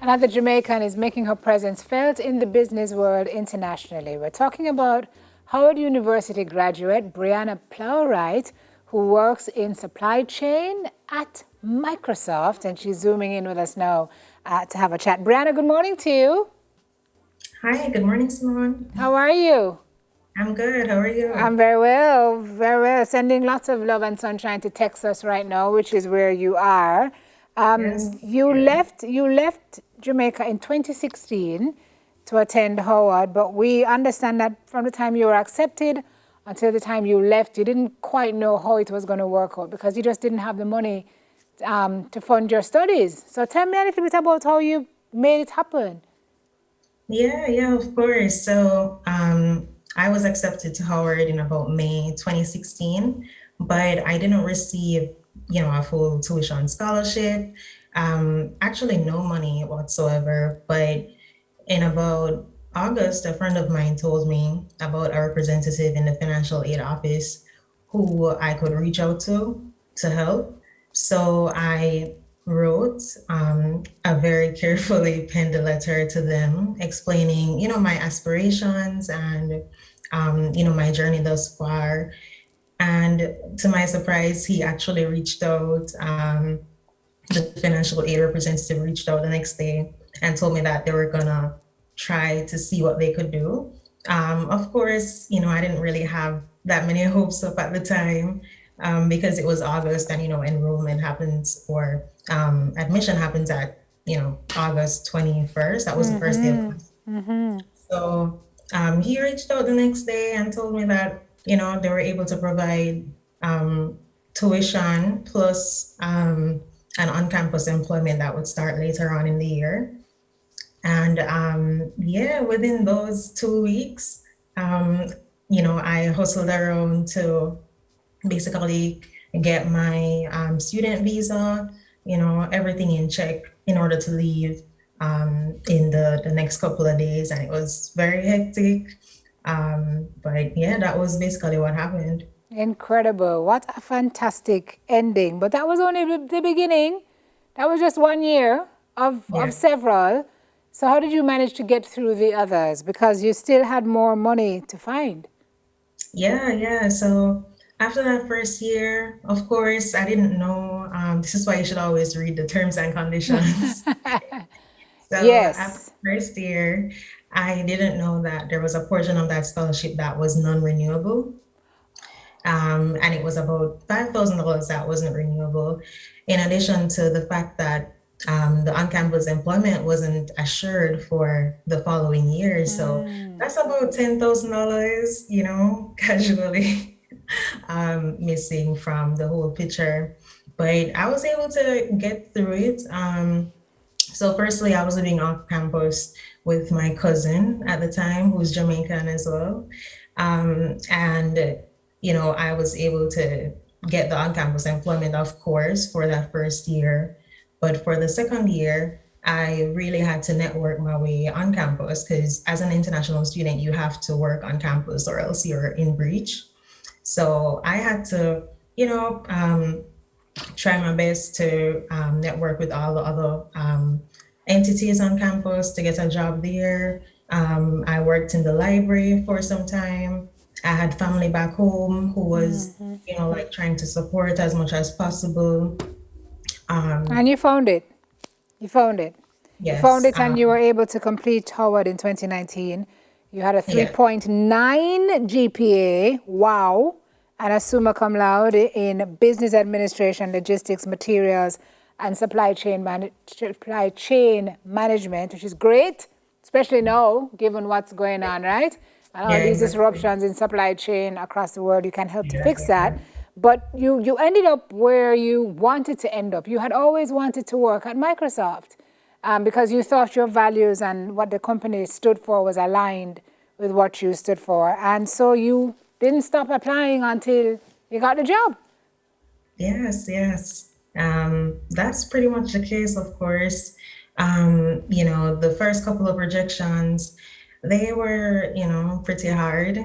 Another Jamaican is making her presence felt in the business world internationally. We're talking about Howard University graduate Brianna Plowright, who works in supply chain at Microsoft, and she's zooming in with us now to have a chat. Brianna, good morning to you. Hi, good morning, Simone. How are you? I'm good. How are I'm you? very well, very well. Sending lots of love and sunshine to Texas right now, which is where you are. Yes, You good. left Jamaica in 2016 to attend Howard, but we understand that from the time you were accepted until the time you left, you didn't quite know how it was going to work out because you just didn't have the money to fund your studies. So tell me a little bit about how you made it happen. Yeah, of course. I was accepted to Howard in about May 2016, but I didn't receive, a full tuition scholarship. Actually, no money whatsoever. But in about August, a friend of mine told me about a representative in the financial aid office who I could reach out to help. So I wrote a very carefully penned letter to them explaining, my aspirations and, my journey thus far. And to my surprise, he actually reached out. The financial aid representative reached out the next day and told me that they were gonna try to see what they could do. Of course, I didn't really have that many hopes up at the time because it was August and, enrollment happens or admission happens at, August 21st. That was the first day of class. So he reached out the next day and told me that, they were able to provide tuition plus an on-campus employment that would start later on in the year. And yeah, within those 2 weeks, I hustled around to basically get my student visa, everything in check in order to leave in the next couple of days. And it was very hectic. But yeah, that was basically what happened. Incredible. What a fantastic ending. But that was only the beginning. That was just 1 year of Yeah. several. So how did you manage to get through the others? Because you still had more money to find. Yeah. So after that first year, of course, I didn't know. This is why you should always read the terms and conditions. So after Yes. the first year, I didn't know that there was a portion of that scholarship that was non-renewable. And it was about $5,000 that wasn't renewable, in addition to the fact that the on-campus employment wasn't assured for the following year. So that's about $10,000, casually missing from the whole picture. But I was able to get through it. So firstly, I was living off campus with my cousin at the time, who's Jamaican as well. And I was able to get the on-campus employment, of course, for that first year. But for the second year, I really had to network my way on campus because as an international student, you have to work on campus or else you're in breach. So I had to, try my best to network with all the other entities on campus to get a job there. I worked in the library for some time. I had family back home who was, like trying to support as much as possible. And you found it. You found it. You found Yes. it and you were able to complete Howard in 2019. You had a Yeah. 3.9 GPA, wow, and a summa cum laude in business administration, logistics, materials, and supply chain management, which is great, especially now, given what's going on, right? And all Yeah, these exactly. disruptions in supply chain across the world, you can help to Yeah, fix yeah. that. But you ended up where you wanted to end up. You had always wanted to work at Microsoft because you thought your values and what the company stood for was aligned with what you stood for. And so you didn't stop applying until you got the job. Yes. That's pretty much the case, of course. The first couple of rejections, they were, pretty hard.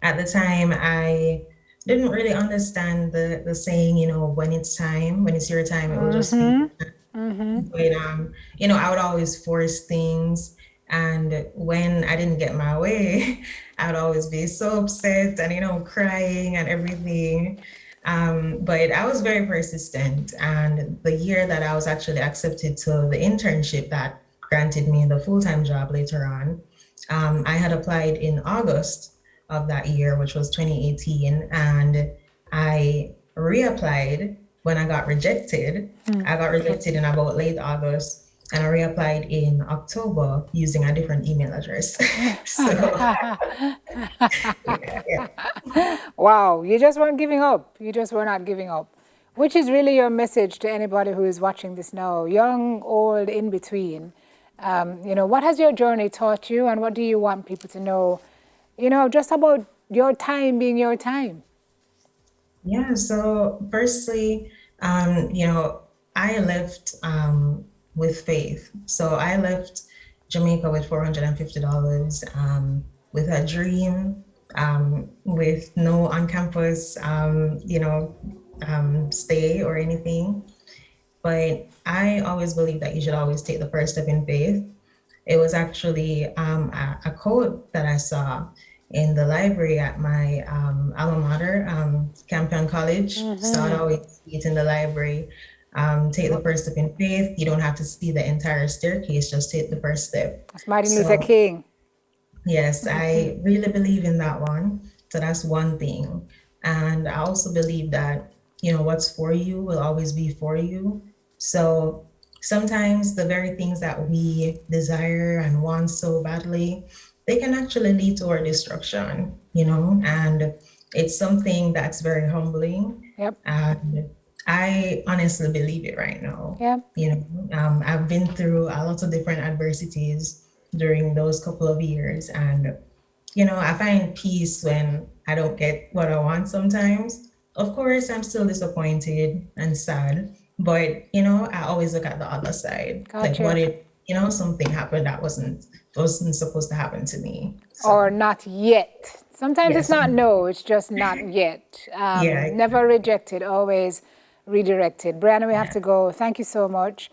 At the time, I didn't really understand the saying, when it's time, when it's your time, it will just be your time. But I would always force things. And when I didn't get my way, I would always be so upset and, crying and everything. But I was very persistent. And the year that I was actually accepted to the internship that granted me the full-time job later on, I had applied in August of that year, which was 2018, and I reapplied when I got rejected. I got rejected in about late August, and I reapplied in October using a different email address. So, yeah. Wow, you just weren't giving up. You just were not giving up. Which is really your message to anybody who is watching this now, young, old, in between. What has your journey taught you, and what do you want people to know, just about your time being your time? Yeah, so firstly, I left with faith. So I left Jamaica with $450, with a dream, with no on-campus, stay or anything. But I always believe that you should always take the first step in faith. It was actually a quote that I saw in the library at my alma mater, Campion College. So I'd always see it in the library. Take the first step in faith. You don't have to see the entire staircase, just take the first step. That's Martin Luther King. Yes, I really believe in that one. So that's one thing. And I also believe that, what's for you will always be for you. So sometimes the very things that we desire and want so badly, they can actually lead to our destruction, and it's something that's very humbling. Yep. And I honestly believe it right now. Yep. I've been through a lot of different adversities during those couple of years, and I find peace when I don't get what I want sometimes. Of course, I'm still disappointed and sad, but I always look at the other side. Gotcha. Like, what if something happened that wasn't supposed to happen to me? So, or not yet. Sometimes yes. it's not no, it's just not yet. Yeah. Never rejected, always redirected. Brianna, we have to go. Thank you so much.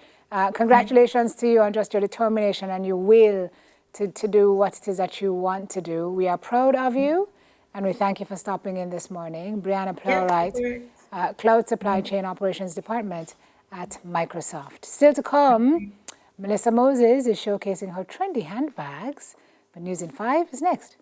Congratulations to you on just your determination and your will to do what it is that you want to do. We are proud of you, and we thank you for stopping in this morning. Brianna Plowright, Cloud Supply Chain Operations Department at Microsoft. Still to come, Melissa Moses is showcasing her trendy handbags. But News in 5 is next.